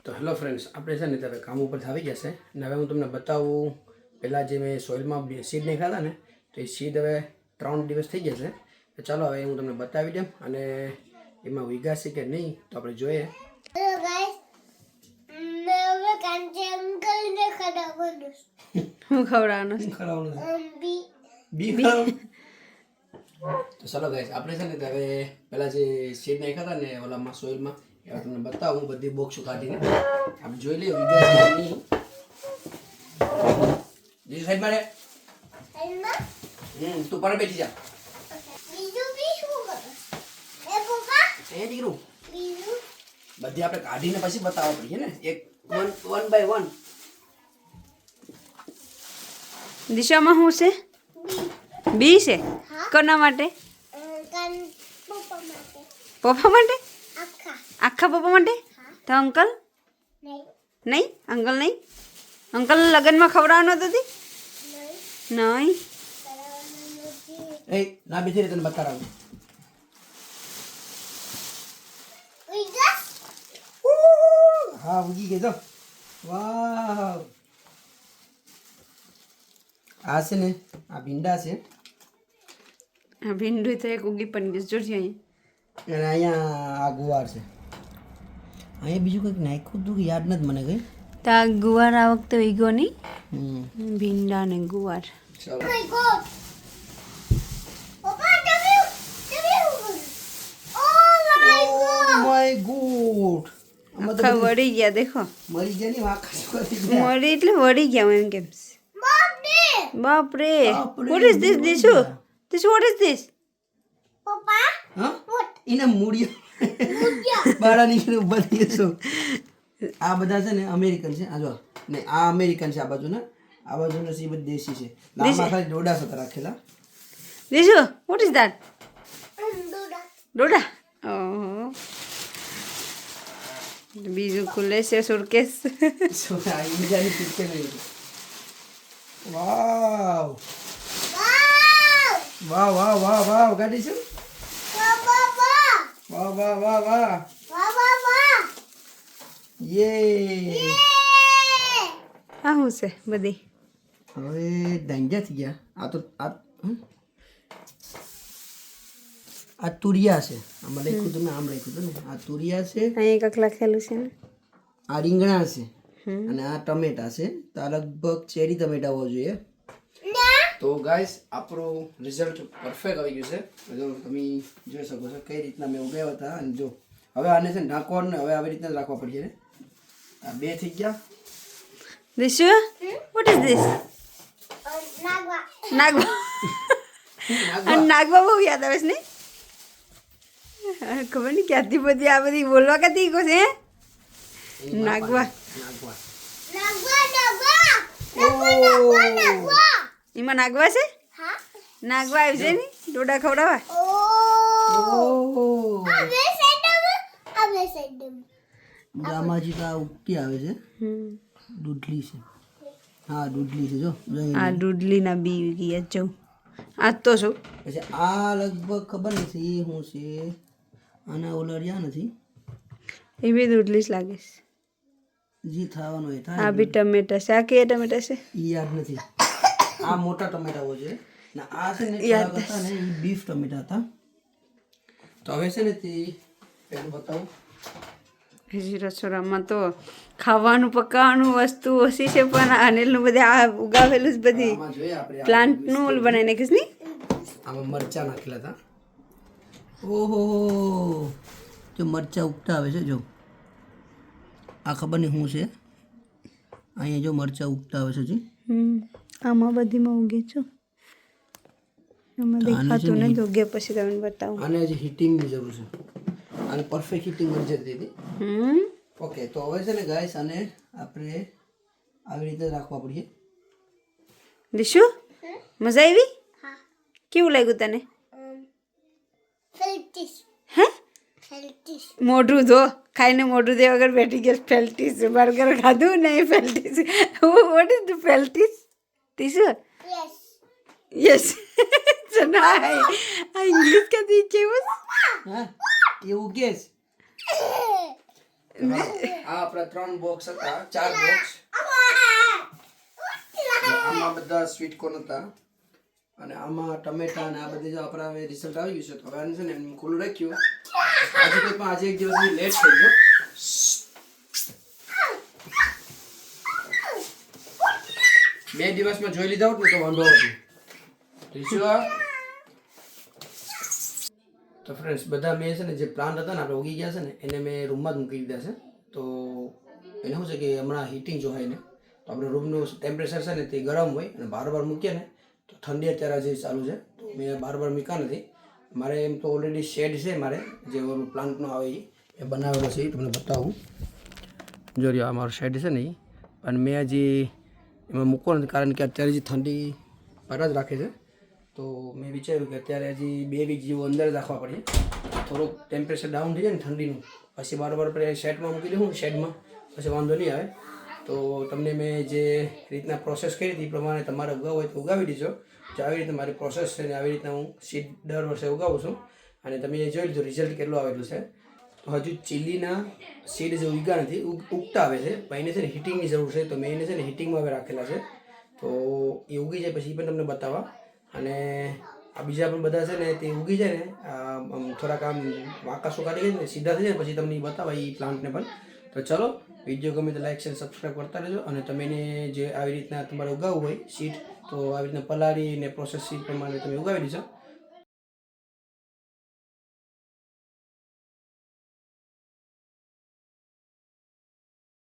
તો hello friends, આપણે છે ને ત્યારે કામ ઉપર આવી ગયા છે ને હવે હું તમને બતાવું. પહેલાં જે મેં સોઇલમાં સીડ નાખ્યા હતા ને, તો એ સીડ હવે 3 દિવસ થઈ ગયા છે. તો ચાલો હવે હું તમને બતાવી દઉં અને એમાં ઉગાશે કે નહીં તો આપણે જોઈએ. હેલો ગાઈસ, મેં હવે કાંચે અંકલને ખવડાવવાનું. હું ખવડાવવાનું બી ખાવાનું. તો ચાલો ગાઈસ, આપણે છે ને હવે પહેલાં જે સીડ નાખ્યા હતા ને ઓલામાં સોઇલમાં, એ તમને બતાવું. હું બધી બોક્સો કાઢીને આપણે જોઈ લઈએ ઉગાશે કે નહીં. બીજી સાઈડ મારે તું પર બેઠી જા. બીજું બી શું કરો? એ પપ્પા, એ દીકરું બીજું બધી આપણે કાઢીને પછી બતાવવા પડશે ને, એક વન બાય વન. દિશામાં શું છે? બી છે. કોના માટે? કાન પપ્પા માટે. પપ્પા માટે? આખા આખા પપ્પા માટે? તો અંકલ નહીં નહીં? અંકલ નહીં? અંકલ લગ્નમાં ખવડાવવાનું હતું તી? નહીં. કરવાનું નથી. એ ના બેઠી રે, તને બતાવું. ઉઈગા હા ઉગી ગઈ તો. વાવ, આ છે ને આ ભીંડા છે આ ભીંડું તો એક ઉગી પણ ગયું જોડશે અહીંયા. અને અહીંયા આ ગુવાર છે. અહીંયા બીજું કંઈક નાખ્યું હતું કે યાદ નથી મને કઈ. તો આ ગુવાર આ વખતે ઉગ્યો નહીં. ભીંડા ને ગુવાર. ચાલો માય ગોડ. પપ્પા તમે oh my God. My God, આખા વળી ગયા દેખો. મરી ગયા ની આખા કરી ગયા. મળી એટલે વળી ગયા હું એમ કેમ. બાપરે બાપરે. બાપરે, what is this Dishu? Dishu what is this? પપ્પા હા એને મૂળિયો બાળા નીકળે ઉભા થઈ જશો. આ બધા છે ને અમેરિકન છે. આ જો ને આ અમેરિકન છે. આ બાજુ ને આ બાજુ ને સી બધી દેશી છે. લાંબા ખાલી ડોડા સાથે રાખેલા. Dishu what is that? દોડા ડોડા. ઓહો. બીજું ખુલે છે સુરકેસ. So, આ ઇન્ડિયાની પીકે નહીં. વાવ વાવ વાવ વાવ વાવ વાવ ગાડી છે. વાહ વાહ વાહ વાહ વાહ વાહ વાહ. વાહ વાહ વાહ યે. આ શું છે બધી? હવે ડાંગ્યા થઈ ગયા. આ તો આ તુરિયા છે. આમાં લખ્યું હતું ને, આમ લખ્યું હતું ને. આ તુરિયા છે, અહીંયા કંઈક લખેલું છે ને. આ રીંગણા છે અને આ ટમેટા છે. તો આ લગભગ ચેરી ટમેટા હોવા જોઈએ. તો ગાઈસ, આપણું રિઝલ્ટ પરફેક્ટ આવી ગયું છે. જો તમે જોઈ શકો છો કઈ રીતના મેં ઉગાવ્યા હતા. અને જો હવે આને છે ને ઢાંકવાનું ને હવે આવી રીતના જ રાખવા પડશે ને. આ 2 થઈ ગયા. Dishu what is this? નાગવા નાગવા. આ નાગવા બહુ યાદ આવે છે ને. ખબર નહીં ક્યાંથી બધી આ બધી બોલવા ક્યાંથી ગયો છે. નાગવા. નાગવા. નાગવા નાગવા નાગવા એમાં નાગવા છે? હા નાગવા આવી છે ને ડોડા ખવડાવવા. ઓ હવે સેડમ આમાંથી તો આ ઉગતી આવે છે. દૂધલી છે. હા દૂધલી છે. જો આ દૂધલીના બી ગયા જવું આ તો શું પછી આ લગભગ ખબર નથી શું છે. આના ઓલરિયા નથી. એ બી દૂધલી જ લાગે છે. જી થવાનું એ થાય. આ બી ટમેટા છે. આ કયા ટમેટા છે? ઈ યાદ નથી. આ મોટા ટમેટા હોય છે ને આ છે ને થોડાક હતા ને ઈ બીફ ટમેટા હતા. તો હવે છે ને તે પેલું બતાવું. હજી રસોડામાં તો ખાવાનું પકાવવાનું વસ્તુ ઓછી છે પણ અનિલનું બધે આ ઉગાવેલું જ બધી આમાં જોઈએ આપણે પ્લાન્ટનું ઓલ બનાવી નાખીશ ને. આમાં મરચાં નાખેલા હતા. ઓહો, જો મરચાં ઉગતા આવે છે. જો આ ખબર નહીં શું છે. અહીંયા જો મરચાં ઉગતા આવે છે. જી આમાં બધીમાં ઉગે છો. આમાં દેખાતું ને ઉગે પછી તમને બતાવું. આને હજી હીટિંગની જરૂર છે. આને પરફેક્ટ હીટિંગ મળી જતી હતી. ઓકે, તો હવે છે ને ગાઈસ આને આપણે આવી રીતે રાખવા પડીએ. દિશુ મજા આવી? હા કેવું લાગ્યું તને? ફેલ્ટીસ હે? ફેલ્ટીસ મોઢું ધો. ખાઈને મોઢું દે વગર બેઠી ગયો. ફેલ્ટીસ બર્ગર ખાધું નહીં. ફેલ્ટીસ વોટ ઇઝ ધ ફેલ્ટીસ? Dishu yes yes. આ ઇંગ્લિશ ક્યાંથી કેવું? હા એવું કેસ આ આપણા 3 બોક્સ હતા, 4 બોક્સ. આમાં બધા સ્વીટ કોર્ન હતા અને આમાં ટમેટા અને આ બધી જો આપણા હવે રિઝલ્ટ આવી ગયું છે. તો હવે આને છે ને એમ ખુલ્લું રાખ્યું. આજે એક દિવસ લેટ થઈ ગયો. 2 દિવસમાં જોઈ લીધા હોત ને તો વાંધો હતું. તો ફ્રેન્ડ્સ બધા મેં છે ને જે પ્લાન્ટ હતા ને આપણે ઉગી ગયા છે ને એને મેં રૂમમાં જ મૂકી દીધા છે. તો એને શું છે કે હમણાં હીટિંગ જો હોય ને તો આપણે રૂમનું ટેમ્પરેચર છે ને તે ગરમ હોય અને બાર મૂકીએ ને તો ઠંડી અત્યારે જે ચાલુ છે. તો મેં બાર મૂક્યા નથી. મારે એમ તો ઓલરેડી શેડ છે મારે જે પ્લાન્ટનો આવે એ બનાવેલો છે. એ તમને બતાવું. જો આ મારો શેડ છે ને અને મેં હજી એમાં મૂકવો નથી કારણ કે અત્યારે જે ઠંડી પર જ રાખે છે. તો મેં વિચાર્યું કે અત્યારે હજી 2 વીક જેવું અંદર જ રાખવા પડે. થોડુંક ટેમ્પરેચર ડાઉન થઈ જાય ને ઠંડીનું પછી બાર શેડમાં મૂકી દઉં શેડમાં પછી વાંધો નહીં આવે. તો તમને મેં જે રીતના પ્રોસેસ કરી હતી એ પ્રમાણે તમારે ઉગાવવું હોય તો ઉગાવી દીજો. જો આવી રીતે મારી પ્રોસેસ છે ને આવી રીતના હું સીડ દર વર્ષે ઉગાવું છું અને તમે જોઈ લીધું રિઝલ્ટ કેટલું આવેલું છે. તો હજુ ચીલીના સીડ જે ઉગ્યા નથી ઉગતા આવે છે પણ એને છે ને હીટિંગની જરૂર છે. તો મેં એને છે ને હીટિંગમાં હવે રાખેલા છે. તો એ ઉગી જાય પછી એ પણ તમને બતાવવા. અને આ બીજા પણ બધા છે ને તે ઉગી જાય ને થોડાક આમ આકાશો કાઢી જાય ને સીધા થઈ જાય પછી તમને બતાવા એ પ્લાન્ટને પણ. તો ચલો વિડીયો ગમે તો લાઈક શેર સબસ્ક્રાઈબ કરતા રહેજો. અને તમે એને જે આવી રીતના તમારે ઉગાવવું હોય સીડ તો આવી રીતના પલાળીને પ્રોસેસ સીડ પ્રમાણે તમે ઉગાવી દેજો.